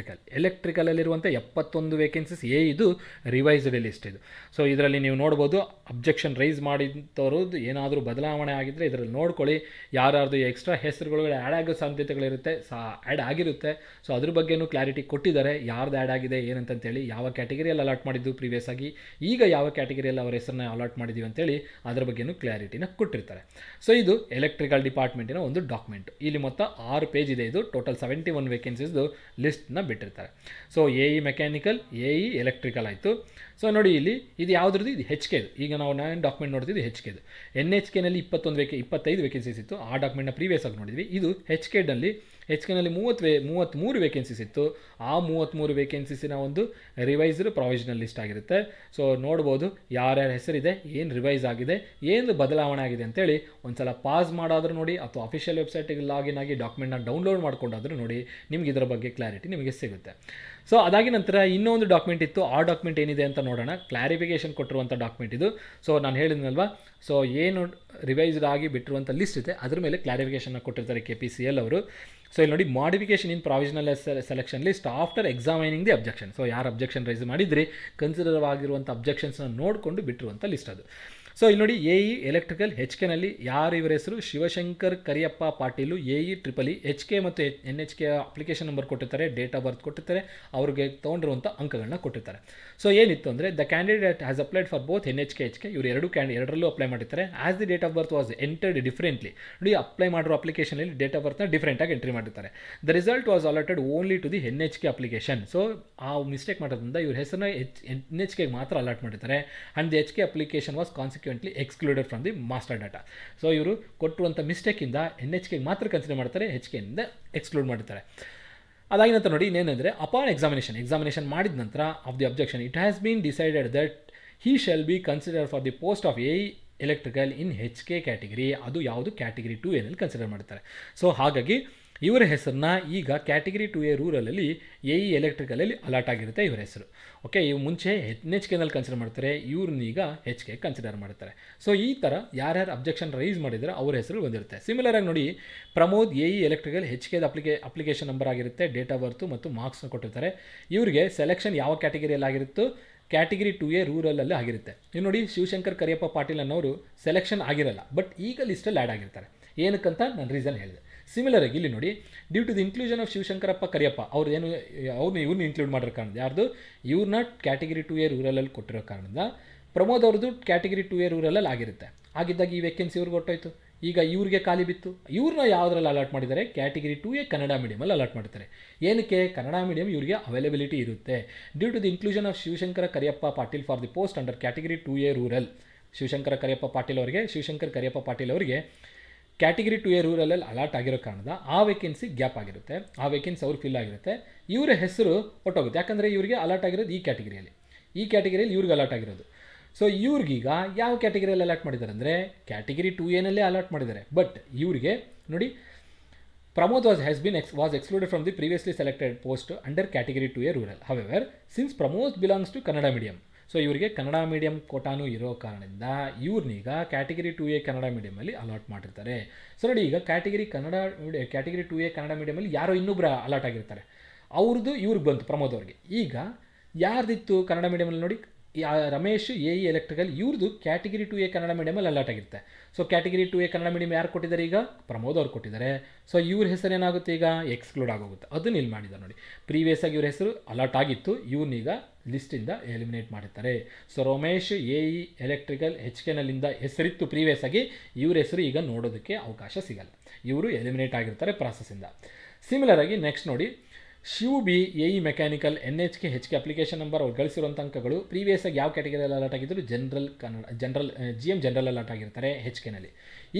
ಎಲೆಕ್ಟ್ರಿಕಲಲ್ಲಿರುವಂಥ 71 ವೇಕೆನ್ಸೀಸ್ ಇದು ರಿವೈಸ್ಡ್ ಲಿಸ್ಟ್ ಇದು. ಸೊ ಇದರಲ್ಲಿ ನೀವು ನೋಡ್ಬೋದು ಅಬ್ಜೆಕ್ಷನ್ ರೈಸ್ ಮಾಡಿದವ್ರದ್ದು ಏನಾದರೂ ಬದಲಾವಣೆ ಆಗಿದ್ದರೆ ಇದರಲ್ಲಿ ನೋಡ್ಕೊಳ್ಳಿ. ಯಾರ್ಯಾರ್ದು ಎಕ್ಸ್ಟ್ರಾ ಹೆಸರುಗಳು ಆ್ಯಡ್ ಆಗೋ ಸಾಧ್ಯತೆಗಳಿರುತ್ತೆ, ಆ್ಯಡ್ ಆಗಿರುತ್ತೆ. ಸೊ ಅದ್ರ ಬಗ್ಗೆನೂ ಕ್ಲಾರಿಟಿ ಕೊಟ್ಟಿದ್ದಾರೆ. ಯಾರ್ದು ಆ್ಯಡ್ ಆಗಿದೆ ಏನಂತಂತೇಳಿ, ಯಾವ ಕ್ಯಾಟಗರಿಯಲ್ಲಿ ಅಲಾಟ್ ಮಾಡಿದ್ದು ಪ್ರೀವಿಯಸ್ ಆಗಿ, ಈಗ ಯಾವ ಕ್ಯಾಟಗರಿಯಲ್ಲಿ ಅವರ ಹೆಸರನ್ನ ಅಲಾಟ್ ಮಾಡಿದ್ದೀವಿ ಅಂತೇಳಿ ಅದ್ರ ಬಗ್ಗೆನೂ ಕ್ಲಾರಿಟಿನ ಕೊಟ್ಟಿರ್ತಾರೆ. ಸೊ ಇದು ಎಲೆಕ್ಟ್ರಿಕಲ್ ಡಿಪಾರ್ಟ್ಮೆಂಟಿನ ಒಂದು ಡಾಕ್ಯುಮೆಂಟ್. ಇಲ್ಲಿ ಮೊತ್ತ 6 ಪೇಜ್ ಇದೆ. ಇದು ಟೋಟಲ್ 71 ವೇಕೆನ್ಸೀಸ್ದು ಲಿಸ್ಟ್ನ ಬಿಟ್ಟಿರ್ತಾರೆ. So AE mechanical, AE electrical ಆಯಿತು. ಸೊ ನೋಡಿ ಇಲ್ಲಿ ಇದು ಯಾವುದ್ರದ್ದು, ಇದು HKದು. ಈಗ ನಾವು ಡಾಕ್ಯುಮೆಂಟ್ ನೋಡ್ತಿದ್ದು HKದು. NHKನಲ್ಲಿ 25 ವೇಕೆನ್ಸೀಸ್ ಇತ್ತು. ಆ ಡಾಕ್ಯುಮೆಂಟ್ನ ಪ್ರೀವಿಯಸ್ ಆಗಿ ನೋಡಿದ್ವಿ. ಇದು HKನಲ್ಲಿ 33 ವೇಕೆನ್ಸೀಸ್ ಇತ್ತು. ಆ 33 ವೇಕೆನ್ಸೀಸಿನ ಒಂದು ರಿವೈಸ್ಡ್ ಪ್ರಾವಿಷನಲ್ ಲಿಸ್ಟ್ ಆಗಿರುತ್ತೆ. ಸೊ ನೋಡ್ಬೋದು ಯಾರ್ಯಾರ ಹೆಸರಿದೆ, ಏನು ರಿವೈಸ್ ಆಗಿದೆ, ಏನು ಬದಲಾವಣೆ ಆಗಿದೆ ಅಂತೇಳಿ ಒಂದ್ಸಲ ಪಾಸ್ ಮಾಡಾದರೂ ನೋಡಿ, ಅಥವಾ ಅಫಿಷಿಯಲ್ ವೆಬ್ಸೈಟಿಗೆ ಲಾಗಿನ್ ಆಗಿ ಡಾಕ್ಯುಮೆಂಟ್ನ ಡೌನ್ಲೋಡ್ ಮಾಡ್ಕೊಂಡಾದರೂ ನೋಡಿ, ನಿಮ್ಗೆ ಇದರ ಬಗ್ಗೆ ಕ್ಲಾರಿಟಿ ನಿಮಗೆ ಸಿಗುತ್ತೆ. ಸೊ ಅದಾಗಿ ನಂತರ ಇನ್ನೊಂದು ಡಾಕ್ಯುಮೆಂಟ್ ಇತ್ತು. ಆ ಡಾಕ್ಯುಮೆಂಟ್ ಏನಿದೆ ಅಂತ ನೋಡೋಣ. ಕ್ಲಾರಿಫಿಕೇಷನ್ ಕೊಟ್ಟಿರುವಂಥ ಡಾಕ್ಯುಮೆಂಟ್ ಇದು. ಸೊ ನಾನು ಹೇಳಿದ್ನಲ್ವಾ, ಸೊ ಏನು ರಿವೈಸ್ಡ್ ಆಗಿ ಬಿಟ್ಟಿರುವಂಥ ಲಿಸ್ಟ್ ಇದೆ ಅದ್ರ ಮೇಲೆ ಕ್ಲಾರಿಫಿಕೇಷನ್ನ ಕೊಟ್ಟಿರ್ತಾರೆ KPCL ಅವರು. ಸೊ ಇಲ್ಲಿ ನೋಡಿ, modification in provisional selection list after examining the objection. So ಯಾರು ಅಬ್ಜೆಕ್ಷನ್ ರೈಸ್ ಮಾಡಿದ್ರಿ, ಕನ್ಸಿಡರ್ ಆಗಿರುವಂಥ ಅಬ್ಜೆಕ್ಷನ್ಸ್ನ ನೋಡಿಕೊಂಡು ಬಿಟ್ಟಿರುವಂಥ ಲಿಸ್ಟ್ ಅದು. ಸೊ ಇಲ್ಲಿ ನೋಡಿ, AE ಎಲೆಕ್ಟ್ರಿಕಲ್ HKನಲ್ಲಿ ಯಾರು ಇವರ ಹೆಸರು, Shivashankar Kariyappa Patil, AE TEE. HK ಮತ್ತು NHK ಅಪ್ಲಿಕೇಶನ್ ನಂಬರ್ ಕೊಟ್ಟಿರ್ತಾರೆ, ಡೇಟ್ ಆಫ್ ಬರ್ತ್ ಕೊಟ್ಟಿರ್ತಾರೆ, ಅವ್ರಿಗೆ ತೊಗೊಂಡಿರುವಂಥ ಅಂಕಗಳನ್ನ ಕೊಟ್ಟಿರ್ತಾರೆ. ಸೊ ಏನಿತ್ತು ಅಂದರೆ, the candidate has applied for both NHK HK. ಇವರು ಎರಡರಲ್ಲೂ ಅಪ್ಲೈ ಮಾಡಿರ್ತಾರೆ. As the date of birth was entered differently. ನೋಡಿ, ಅಪ್ಲೈ ಮಾಡಿರೋ ಅಪ್ಲಿಕೇಶನಲ್ಲಿ ಡೇಟ್ ಆಫ್ ಬರ್ತ್ನ ಡಿಫ್ರೆಂಟಾಗಿ ಎಂಟ್ರಿ ಮಾಡಿರ್ತಾರೆ. The result was allotted only to the NHK application. So ಆ ಮಿಸ್ಟೇಕ್ ಮಾಡೋದ್ರಿಂದ ಇವ್ರ ಹೆಸರನ್ನ NHKಗೆ ಮಾತ್ರ ಅಲಾಟ್ ಮಾಡಿರ್ತಾರೆ. And the HK application was consequent consequently excluded from the master data. So ಇವರು ಕೊಟ್ಟಿರುವಂಥ ಮಿಸ್ಟೇಕಿಂದ NHK ಮಾತ್ರ ಕನ್ಸಿಡರ್ ಮಾಡ್ತಾರೆ, HKಯಿಂದ ಎಕ್ಸ್ಕ್ಲೂಡ್ ಮಾಡ್ತಾರೆ. ಅದಾಗಿ ನಂತರ ನೋಡಿ ಇನ್ನೇನೆಂದರೆ ಅಪಾನ್ ಎಕ್ಸಾಮಿನೇಷನ್ ಮಾಡಿದ ನಂತರ of the objection it has been decided that he shall be consider for the post of A electrical in HK category. ಅದು ಯಾವುದು ಕ್ಯಾಟಗರಿ 2A ಕನ್ಸಿಡರ್ ಮಾಡ್ತಾರೆ. ಸೊ ಹಾಗಾಗಿ ಇವರ ಹೆಸರನ್ನ ಈಗ ಕ್ಯಾಟಗರಿ 2A ರೂರಲಲ್ಲಿ AE ಎಲೆಕ್ಟ್ರಿಕಲಲ್ಲಿ ಅಲಾಟ್ ಆಗಿರುತ್ತೆ ಇವರ ಹೆಸರು. ಓಕೆ, ಇವು ಮುಂಚೆ NHKನಲ್ಲಿ ಕನ್ಸಿಡರ್ ಮಾಡ್ತಾರೆ, ಇವ್ರನ್ನೀಗ HK ಕನ್ಸಿಡರ್ ಮಾಡ್ತಾರೆ. ಸೊ ಈ ಥರ ಯಾರ್ಯಾರು ಅಬ್ಜೆಕ್ಷನ್ ರೈಸ್ ಮಾಡಿದರೆ ಅವ್ರ ಹೆಸರು ಬಂದಿರುತ್ತೆ. ಸಿಮಿಲರ್ ಆಗಿ ನೋಡಿ ಪ್ರಮೋದ್ AE ಎಲೆಕ್ಟ್ರಿಕಲ್ HKದ ಅಪ್ಲಿಕೇಶನ್ ನಂಬರ್ ಆಗಿರುತ್ತೆ, ಡೇಟ್ ಆಫ್ ಬರ್ತು ಮತ್ತು ಮಾರ್ಕ್ಸ್ನ ಕೊಟ್ಟಿರ್ತಾರೆ. ಇವರಿಗೆ ಸೆಲೆಕ್ಷನ್ ಯಾವ ಕ್ಯಾಟಗರಿಯಲ್ಲಿ ಆಗಿರುತ್ತೋ ಕ್ಯಾಟಗರಿ 2A ರೂರಲಲ್ಲಿ ಆಗಿರುತ್ತೆ. ನೀವು ನೋಡಿ ಶಿವಶಂಕರ್ ಕರಿಯಪ್ಪ ಪಾಟೀಲ್ ಅನ್ನೋರು ಸೆಲೆಕ್ಷನ್ ಆಗಿರಲ್ಲ, ಬಟ್ ಈಗ ಲಿಸ್ಟಲ್ಲಿ ಆ್ಯಡ್ ಆಗಿರ್ತಾರೆ. ಏನಕ್ಕಂತ ನಾನು ರೀಸನ್ ಹೇಳಿದೆ. ಸಿಮಿಲರ್ ಆಗಿ ಇಲ್ಲಿ ನೋಡಿ due to the inclusion of Shivashankarappa Kariyappa ಇವ್ರನ್ನ ಇನ್ಕ್ಲೂಡ್ ಮಾಡಿರೋ ಕಾರಣದ ಯಾರ್ದು ಇವ್ರನ್ನ ಕ್ಯಾಟಗರಿ 2A ರೂರಲಲ್ಲಿ ಕೊಟ್ಟಿರೋ ಕಾರಣದಿಂದ ಪ್ರಮೋದ್ ಅವ್ರದ್ದು ಕ್ಯಾಟಗರಿ 2A ರೂರಲಲ್ಲಿ ಆಗಿರುತ್ತೆ. ಆಗಿದ್ದಾಗ ಈ ವೇಕೆನ್ಸಿ ಇವ್ರಿಗೆ ಹೊಟ್ಟೋಯ್ತು. ಈಗ ಇವ್ರಿಗೆ ಖಾಲಿ ಬಿತ್ತು. ಇವ್ರನ್ನ ಯಾವುದ್ರಲ್ಲಿ ಅಲಾಟ್ ಮಾಡಿದ್ದಾರೆ? ಕ್ಯಾಟಗರಿ 2A ಕನ್ನಡ ಮೀಡಿಯಮಲ್ಲಿ ಅಲಾಟ್ ಮಾಡ್ತಾರೆ. ಏನಕ್ಕೆ? ಕನ್ನಡ ಮೀಡಿಯಂ ಇವರಿಗೆ ಅವೈಲಬಿಲಿಟಿ ಇರುತ್ತೆ. Due to the inclusion of Shivashankara Kariyappa Patil for the post under category 2A rural. Shivashankar Kariyappa Patil ಅವರಿಗೆ ಕ್ಯಾಟಗರಿ 2A ರೂರಲಲ್ಲಿ ಅಲಾಟ್ ಆಗಿರೋ ಕಾರಣದ ಆ ವೇಕೆನ್ಸಿ ಗ್ಯಾಪ್ ಆಗಿರುತ್ತೆ. ಆ ವೇಕೆನ್ಸಿ ಅವ್ರು ಫಿಲ್ ಆಗಿರುತ್ತೆ. ಇವರ ಹೆಸರು ಹೊಟ್ಟೋಗುತ್ತೆ. ಯಾಕಂದರೆ ಇವರಿಗೆ ಅಲಾಟ್ ಆಗಿರೋದು ಈ ಕ್ಯಾಟಗರಿಯಲ್ಲಿ ಇವ್ರಿಗೆ ಅಲಾಟ್ ಆಗಿರೋದು. ಸೊ ಇವ್ರಿಗೀಗ ಯಾವ ಕ್ಯಾಟಗರಿಯಲ್ಲಿ ಅಲಾಟ್ ಮಾಡಿದ್ದಾರೆ ಅಂದರೆ ಕ್ಯಾಟಗರಿ 2A ಅಲಾಟ್ ಮಾಡಿದ್ದಾರೆ. ಬಟ್ ಇವರಿಗೆ ನೋಡಿ Pramod was excluded from the previously selected post under category 2A rural. However, since Pramod belongs to Kannada medium, so ಇವರಿಗೆ ಕನ್ನಡ ಮೀಡಿಯಂ ಕೋಟಾನು ಇರೋ ಕಾರಣದಿಂದ ಇವ್ರನ್ನೀಗ ಕ್ಯಾಟಗರಿ 2A ಕನ್ನಡ ಮೀಡಿಯಮಲ್ಲಿ ಅಲಾಟ್ ಮಾಡಿರ್ತಾರೆ. ಸೊ ನೋಡಿ ಈಗ ಕ್ಯಾಟಗರಿ 2A ಕನ್ನಡ ಮೀಡಿಯಮಲ್ಲಿ ಯಾರೋ ಇನ್ನೊಬ್ಬರು ಅಲಾಟ್ ಆಗಿರ್ತಾರೆ, ಅವ್ರದ್ದು ಇವ್ರಿಗೆ ಬಂತು ಪ್ರಮೋದ್ ಅವ್ರಿಗೆ. ಈಗ ಯಾರ್ದಿತ್ತು ಕನ್ನಡ ಮೀಡಿಯಮಲ್ಲಿ ನೋಡಿ ರಮೇಶ್ AE ಎಲೆಕ್ಟ್ರಿಕಲ್ ಇವ್ರದ್ದು ಕ್ಯಾಟಗರಿ 2A ಕನ್ನಡ ಮೀಡಿಯಮಲ್ಲಿ ಅಲಾಟ್ ಆಗಿರುತ್ತೆ. So category 2A Kannada medium ಯಾರು ಕೊಟ್ಟಿದ್ದಾರೆ? ಈಗ ಪ್ರಮೋದ್ ಅವ್ರು ಕೊಟ್ಟಿದ್ದಾರೆ. ಸೊ ಇವ್ರ ಹೆಸರು ಏನಾಗುತ್ತೆ? ಈಗ ಎಕ್ಸ್ಕ್ಲೂಡ್ ಆಗೋಗುತ್ತೆ. ಅದನ್ನ ಇಲ್ಲಿ ಮಾಡಿದ್ದಾರೆ ನೋಡಿ. ಪ್ರೀವಿಯಸ್ ಆಗಿ ಇವ್ರ ಹೆಸರು ಅಲಾಟ್ ಆಗಿತ್ತು, ಇವ್ರನ್ನೀಗ ಲಿಸ್ಟಿಂದ ಎಲಿಮಿನೇಟ್ ಮಾಡಿರ್ತಾರೆ. ಸೊ ರಮೇಶ್ AE ಎಲೆಕ್ಟ್ರಿಕಲ್ HKನಲ್ಲಿಂದ ಹೆಸರಿತ್ತು ಪ್ರೀವಿಯಸ್ ಆಗಿ, ಇವ್ರ ಹೆಸರು ಈಗ ನೋಡೋದಕ್ಕೆ ಅವಕಾಶ ಸಿಗಲ್ಲ. ಇವರು ಎಲಿಮಿನೇಟ್ ಆಗಿರ್ತಾರೆ ಪ್ರಾಸೆಸ್ಸಿಂದ. ಸಿಮಿಲರ್ ಆಗಿ ನೆಕ್ಸ್ಟ್ ನೋಡಿ Shiv B AE mechanical NHK HK application number ಅವ್ರು ಗಳಿಸಿರುವಂಥ ಅಂಕಗಳು ಪ್ರೀವಿಯಸ್ ಆಗಿ ಯಾವ ಕ್ಯಾಟಗರಿಯಲ್ಲಿ ಅಲಾಟ್ ಆಗಿದ್ದರು? GM ಜನರಲ್ ಅಲಾಟ್ ಆಗಿರ್ತಾರೆ HKನಲ್ಲಿ.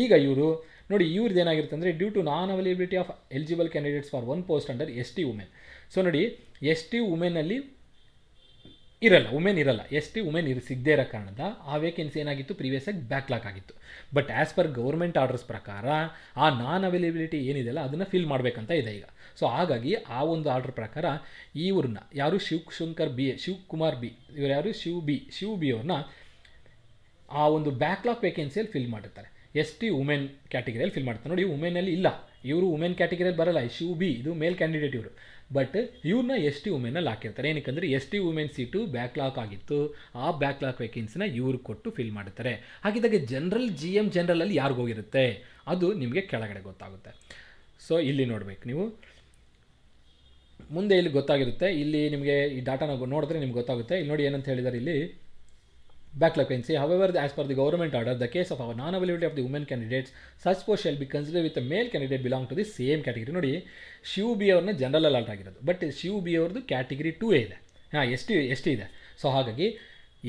ಈಗ ಇವರು ನೋಡಿ ಇವ್ರದ್ದು ಏನಾಗಿರುತ್ತೆ ಅಂದರೆ due to non availability of eligible candidates for 1 post under ST women. So ನೋಡಿ ST ವುಮೆನಲ್ಲಿ ವುಮೆನ್ ಇರಲ್ಲ. ST ವುಮೆನ್ ಸಿಗದೇ ಇರೋ ಕಾರಣದ ಆ ವೇಕೆನ್ಸಿ ಏನಾಗಿತ್ತು? ಪ್ರೀವಿಯಸ್ ಆಗಿ ಬ್ಯಾಕ್ಲಾಕ್ ಆಗಿತ್ತು. But as per government orders ಪ್ರಕಾರ ಆ ನಾನ್ ಅವೈಲಬಿಲಿಟಿ ಏನಿದೆಯಲ್ಲ ಅದನ್ನು ಫಿಲ್ ಮಾಡಬೇಕಂತ ಇದೆ ಈಗ. ಸೊ ಹಾಗಾಗಿ ಆ ಒಂದು ಆರ್ಡರ್ ಪ್ರಕಾರ ಇವ್ರನ್ನ ಯಾರು ಶಿವಕುಮಾರ್ ಬಿ ಇವ್ರು ಯಾರು ಶಿವ್ ಬಿ ಅವ್ರನ್ನ ಆ ಒಂದು ಬ್ಯಾಕ್ಲಾಕ್ ವೇಕೆನ್ಸಿಯಲ್ಲಿ ಫಿಲ್ ಮಾಡಿರ್ತಾರೆ. ST ವುಮೆನ್ ಕ್ಯಾಟಗರಿಯಲ್ಲಿ ಫಿಲ್ ಮಾಡ್ತಾರೆ. ನೋಡಿ ವುಮೆನಲ್ಲಿ ಇಲ್ಲ, ಇವರು ವುಮೆನ್ ಕ್ಯಾಟಗರಿಯಲ್ಲಿ ಬರಲ್ಲ. ಶಿವ್ ಬಿ ಇದು ಮೇಲ್ ಕ್ಯಾಂಡಿಡೇಟ್ ಇವರು, ಬಟ್ ಇವ್ರನ್ನ ST ವುಮೆನಲ್ಲಿ ಹಾಕಿರ್ತಾರೆ. ಏನಕ್ಕಂದರೆ ST ವುಮೆನ್ ಸೀಟು ಬ್ಯಾಕ್ಲಾಕ್ ಆಗಿತ್ತು, ಆ ಬ್ಯಾಕ್ಲಾಕ್ ವೇಕೆನ್ಸಿನ ಇವ್ರು ಕೊಟ್ಟು ಫಿಲ್ ಮಾಡ್ತಾರೆ. ಹಾಗಿದ್ದಾಗ GM ಜನರಲಲ್ಲಿ ಯಾರಿಗೋಗಿರುತ್ತೆ ಅದು ನಿಮಗೆ ಕೆಳಗಡೆ ಗೊತ್ತಾಗುತ್ತೆ. ಸೊ ಇಲ್ಲಿ ನೋಡಬೇಕು ನೀವು, ಮುಂದೆ ಇಲ್ಲಿ ಗೊತ್ತಾಗಿರುತ್ತೆ. ಇಲ್ಲಿ ನಿಮಗೆ ಈ ಡಾಟಾನ ನೋಡಿದ್ರೆ ನಿಮ್ಗೆ ಗೊತ್ತಾಗುತ್ತೆ. ಇಲ್ಲಿ ನೋಡಿ ಏನಂತ ಹೇಳಿದ್ದಾರೆ ಇಲ್ಲಿ backlog vacancy. However, as per the government order, the case of our non-availability of the women candidates, such post shall be considered with the male candidate belong to the same category. ನೋಡಿ Shiv B ಅವ್ರನ್ನ general allot ಆಗಿರೋದು, but Shiv B ಅವ್ರದ್ದು category 2A ಇದೆ, ST ಇದೆ. So ಹಾಗಾಗಿ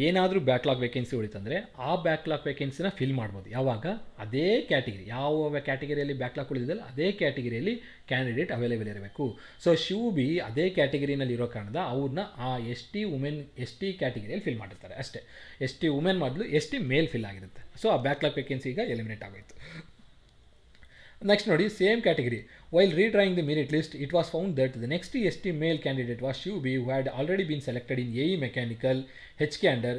ಏನಾದರೂ backlog vacancy ಉಳಿತಂದರೆ ಆ backlog ವೇಕೆನ್ಸಿನ fill ಮಾಡ್ಬೋದು. ಯಾವಾಗ? ಅದೇ ಕ್ಯಾಟಗರಿ, ಯಾವ ಕ್ಯಾಟಗರಿಯಲ್ಲಿ ಬ್ಯಾಕ್ಲಾಗ್ ಉಳಿದಿದ್ದಲ್ಲ ಅದೇ ಕ್ಯಾಟಗರಿಯಲ್ಲಿ ಕ್ಯಾಂಡಿಡೇಟ್ ಅವೈಲೇಬಲ್ ಇರಬೇಕು. ಸೊ ಶಿವ್ ಬಿ ಅದೇ ಕ್ಯಾಟಗರಿನಲ್ಲಿ ಇರೋ ಕಾರಣದ ಅವ್ರನ್ನ ಆ ST ಕ್ಯಾಟಗರಿಯಲ್ಲಿ ಫಿಲ್ ಮಾಡಿರ್ತಾರೆ ಅಷ್ಟೇ. ST ವುಮೆನ್ ಮೊದಲು ST ಮೇಲ್ ಫಿಲ್ ಆಗಿರುತ್ತೆ. ಸೊ ಆ ಬ್ಯಾಕ್ಲಾಗ್ ವೇಕೆನ್ಸಿ ಈಗ ಎಲಿಮಿನೇಟ್ ಆಗೋಯಿತು. ನೆಕ್ಸ್ಟ್ ನೋಡಿ same category. While retrying the merit list, it was found that the next ST male candidate was Shiv B, who had already been selected in AE Mechanical HK under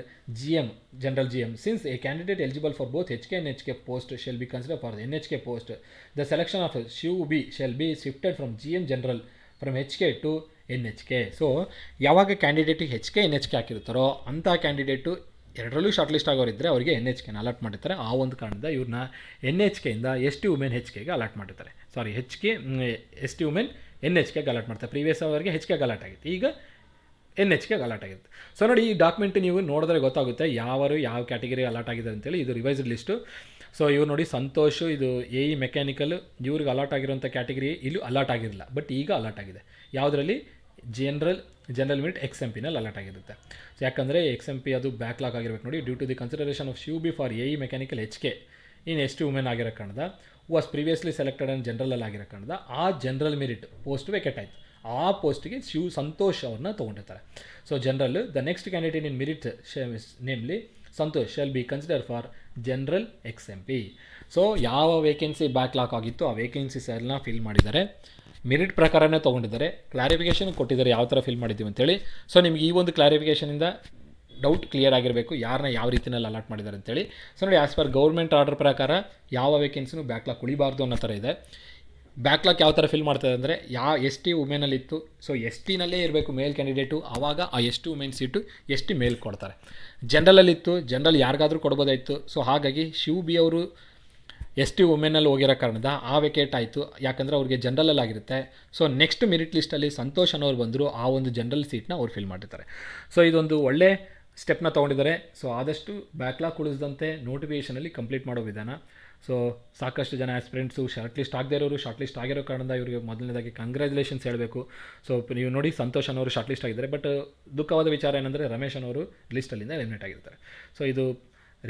General GM. Since a candidate eligible for both HK and HK post shall be considered for the NHK post, the selection of Shiv B shall be shifted from GM General from HK to NHK. So ಯಾವಾಗ ಕ್ಯಾಂಡಿಡೇಟಿಗೆ HK NHK ಹಾಕಿರ್ತಾರೋ ಅಂಥ candidate ಎರಡರಲ್ಲೂ short list ಆಗೋರಿದ್ದರೆ ಅವರಿಗೆ NHKನ allot ಮಾಡಿರ್ತಾರೆ. ಆ ಒಂದು ಕಾರಣದಿಂದ ಇವ್ರನ್ನ NHKಯಿಂದ ST women HKಗೆ allot ಮಾಡಿರ್ತಾರೆ. ST ವುಮೆನ್ NHKಗೆ ಅಲಾಟ್ ಮಾಡ್ತಾರೆ. ಪ್ರೀವಿಯಸ್ ಅವರಿಗೆ HKಗೆ ಅಲಾಟ್ ಆಗಿತ್ತು, ಈಗ NHKಗೆ ಅಲಾಟ್ ಆಗಿರುತ್ತೆ. ಸೊ ನೋಡಿ ಈ ಡಾಕ್ಯುಮೆಂಟ್ ನೀವು ನೋಡಿದ್ರೆ ಗೊತ್ತಾಗುತ್ತೆ ಯಾವ ಕ್ಯಾಟಗರಿ ಅಲಾಟ್ ಆಗಿದೆ ಅಂತೇಳಿ. ಇದು ರಿವೈಸ್ಡ್ ಲಿಸ್ಟು. ಸೊ ಇವ್ರು ನೋಡಿ ಸಂತೋಷ್ ಇದು AE ಮೆಕ್ಯಾನಿಕಲ್, ಇವ್ರಿಗೆ ಅಲಾಟ್ ಆಗಿರೋಂಥ ಕ್ಯಾಟಗರಿ ಇಲ್ಲೂ ಅಲಾಟ್ ಆಗಿರಲಿಲ್ಲ, ಬಟ್ ಈಗ ಅಲಾಟ್ ಆಗಿದೆ. ಯಾವುದರಲ್ಲಿ? ಜನರಲ್ ಮೆರಿಟ್ XMPನಲ್ಲಿ ಅಲರ್ಟ್ ಆಗಿರುತ್ತೆ. ಸೊ ಯಾಕಂದರೆ XMP ಅದು ಬ್ಯಾಕ್ಲಾಗ್ ಆಗಿರ್ಬೇಕು ನೋಡಿ. Due to the consideration of Shiv B for AE mechanical HK in ST women ಆಗಿರೋ ಕಾರಣದ ವಾಸ್ ಪ್ರಿವಿಯಸ್ಲಿ ಸೆಲೆಕ್ಟೆಡ್ ಆ್ಯಂಡ್ ಜನರಲಲ್ಲಿ ಆಗಿರೋ ಕಾರಣದ ಆ ಜನರಲ್ ಮೆರಿಟ್ ಪೋಸ್ಟ್ ವೇಕೆಟ್ ಆಯಿತು. ಆ ಪೋಸ್ಟಿಗೆ ಸಂತೋಷ್ ಅವ್ರನ್ನ ತೊಗೊಂಡಿರ್ತಾರೆ. So general the next candidate in merit namely Santosh shall be consider for general XMP. So ಯಾವ ವೇಕೆನ್ಸಿ ಬ್ಯಾಕ್ಲಾಗ್ ಆಗಿತ್ತು ಆ ವೇಕೆನ್ಸೀಸ್ ಎಲ್ಲ ಫಿಲ್ ಮಾಡಿದ್ದಾರೆ, ಮೆರಿಟ್ ಪ್ರಕಾರನೇ ತೊಗೊಂಡಿದ್ದಾರೆ, ಕ್ಲಾರಿಫಿಕೇಷನ್ ಕೊಟ್ಟಿದ್ದಾರೆ ಯಾವ ಥರ ಫಿಲ್ ಮಾಡಿದ್ದೀವಿ ಅಂತೇಳಿ. ಸೊ ನಿಮ್ಗೆ ಈ ಒಂದು ಕ್ಲಾರಿಫಿಕೇಷನಿಂದ ಡೌಟ್ ಕ್ಲಿಯರ್ ಆಗಿರಬೇಕು ಯಾರನ್ನ ಯಾವ ರೀತಿಯಲ್ಲಿ ಅಲಾಟ್ ಮಾಡಿದ್ದಾರೆ ಅಂತೇಳಿ. ಸೊ ನೋಡಿ, ಆ್ಯಸ್ ಪರ್ ಗೌರ್ಮೆಂಟ್ ಆರ್ಡರ್ ಪ್ರಕಾರ ಯಾವ ವೇಕೆನ್ಸಿನೂ ಬ್ಯಾಕ್ಲಾಗ್ ಉಳಿಬಾರ್ದು ಅನ್ನೋ ಥರ ಇದೆ. ಬ್ಯಾಕ್ಲಾಗ್ ಯಾವ ಥರ ಫಿಲ್ ಮಾಡ್ತಾರೆ ಅಂದರೆ ST ವುಮೆನಲ್ಲಿತ್ತು, ಸೊ STನಲ್ಲೇ ಇರಬೇಕು ಮೇಲ್ ಕ್ಯಾಂಡಿಡೇಟು, ಆವಾಗ ಆ ST ವುಮೆನ್ ಸೀಟು ST ಮೇಲ್ ಕೊಡ್ತಾರೆ. ಜನರಲಲ್ಲಿತ್ತು, ಜನರಲ್ ಯಾರಿಗಾದರೂ ಕೊಡ್ಬೋದಾಯಿತು. ಸೊ ಹಾಗಾಗಿ ಶಿವ್ ಬಿ ಅವರು ST ವುಮೆನಲ್ಲಿ ಹೋಗಿರೋ ಕಾರಣದ ಆ ವೇಕೇಟ್ ಆಯಿತು, ಯಾಕಂದರೆ ಅವ್ರಿಗೆ ಜನರಲಲ್ಲಿ ಆಗಿರುತ್ತೆ. ಸೊ ನೆಕ್ಸ್ಟ್ ಮೆರಿಟ್ ಲಿಸ್ಟಲ್ಲಿ ಸಂತೋಷ್ ಅನ್ನೋರು ಬಂದರು, ಆ ಒಂದು ಜನರಲ್ ಸೀಟ್ನ ಅವ್ರು ಫಿಲ್ ಮಾಡಿರ್ತಾರೆ. ಸೊ ಇದೊಂದು ಒಳ್ಳೆ ಸ್ಟೆಪ್ನ ತೊಗೊಂಡಿದ್ದಾರೆ. ಸೊ ಆದಷ್ಟು ಬ್ಯಾಕ್ಲಾಗ್ ಉಳಿಸಿದಂತೆ ನೋಟಿಫಿಕೇಷನಲ್ಲಿ ಕಂಪ್ಲೀಟ್ ಮಾಡೋ ವಿಧಾನ. ಸೊ ಸಾಕಷ್ಟು ಜನ ಆಸ್ಪಿರೆಂಟ್ಸು ಶಾರ್ಟ್ ಲಿಸ್ಟ್ ಆಗದೇ ಇರೋರು ಶಾರ್ಟ್ ಲಿಸ್ಟ್ ಆಗಿರೋ ಕಾರಣದಿಂದ ಇವರಿಗೆ ಮೊದಲನೇದಾಗಿ ಕಂಗ್ರ್ಯಾಚುಲೇಷನ್ಸ್ ಹೇಳಬೇಕು. ಸೊ ನೀವು ನೋಡಿ, ಸಂತೋಷ್ ಅನ್ನೋರು ಶಾರ್ಟ್ ಲಿಸ್ಟ್ ಆಗಿದ್ದಾರೆ. ಬಟ್ ದುಃಖವಾದ ವಿಚಾರ ಏನಂದರೆ ರಮೇಶ್ ಅನ್ನೋರು ಲಿಸ್ಟಲ್ಲಿಂದ ಎಲಿಮಿನೇಟ್ ಆಗಿರ್ತಾರೆ. ಸೊ ಇದು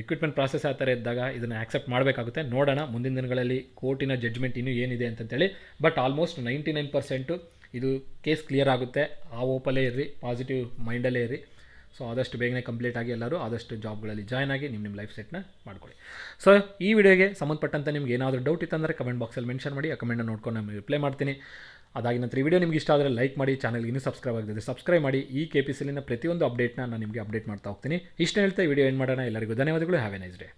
ರಿಕ್ರೂಟ್ಮೆಂಟ್ ಪ್ರಾಸೆಸ್ ಆ ಥರ ಇದ್ದಾಗ ಇದನ್ನು ಆಕ್ಸೆಪ್ಟ್ ಮಾಡಬೇಕಾಗುತ್ತೆ. ನೋಡೋಣ ಮುಂದಿನ ದಿನಗಳಲ್ಲಿ ಕೋರ್ಟಿನ ಜಡ್ಜ್ಮೆಂಟ್ ಇನ್ನೂ ಏನಿದೆ ಅಂತಂತೇಳಿ. ಬಟ್ ಆಲ್ಮೋಸ್ಟ್ 99% ಇದು ಕೇಸ್ ಕ್ಲಿಯರ್ ಆಗುತ್ತೆ. ಆ ಓಪಲ್ಲೇ ಇರ್ರಿ, ಪಾಸಿಟಿವ್ ಮೈಂಡಲ್ಲೇ ಇರ್ರಿ. ಸೊ ಆದಷ್ಟು ಬೇಗನೆ ಕಂಪ್ಲೀಟ್ ಆಗಿ ಎಲ್ಲರೂ ಆದಷ್ಟು ಜಾಬ್ಗಳಲ್ಲಿ ಜಾಯ್ನ್ ಆಗಿ ನಿಮ್ಮ ಲೈಫ್ ಸೆಟ್ನ ಮಾಡ್ಕೊಳ್ಳಿ. ಸೊ ಈ ವಿಡಿಯೋಗೆ ಸಂಬಂಧಪಟ್ಟಂತೆ ನಿಮ್ಗೆ ಏನಾದರೂ ಡೌಟ್ ಇತ್ತಂದರೆ ಕಮೆಂಟ್ ಬಾಕ್ಸಲ್ಲಿ ಮೆನ್ಷನ್ ಮಾಡಿ, ಆ ಕಮೆಂಟ್ನ ನೋಡ್ಕೊಂಡು ನಾನು ರಿಪ್ಲೈ ಮಾಡ್ತೀನಿ. ಅದಾಗಿ ನಂತರ ಈ ವಿಡಿಯೋ ನಿಮ್ಗೆ ಇಷ್ಟ ಆದರೆ ಲೈಕ್ ಮಾಡಿ, ಚಾನಲ್ಗೆ ಇನ್ನೂ ಸಬ್ಸ್ಕ್ರೈಬ್ ಆಗಿದ್ರೆ ಸಬ್ಸ್ಕ್ರೈಬ್ ಮಾಡಿ. ಈ KPCLನ ಪ್ರತಿಯೊಂದು ಅಪ್ಡೇಟ್ನ ನಾನು ನಿಮಗೆ ಅಪ್ಡೇಟ್ ಮಾಡ್ತಾ ಹೋಗ್ತೀನಿ. ಇಷ್ಟು ಹೇಳ್ತಾ ಈ ವಿಡಿಯೋ ಏನು ಮಾಡೋಣ. ಎಲ್ಲರಿಗೂ ಧನ್ಯವಾದಗಳು. Have A nice day.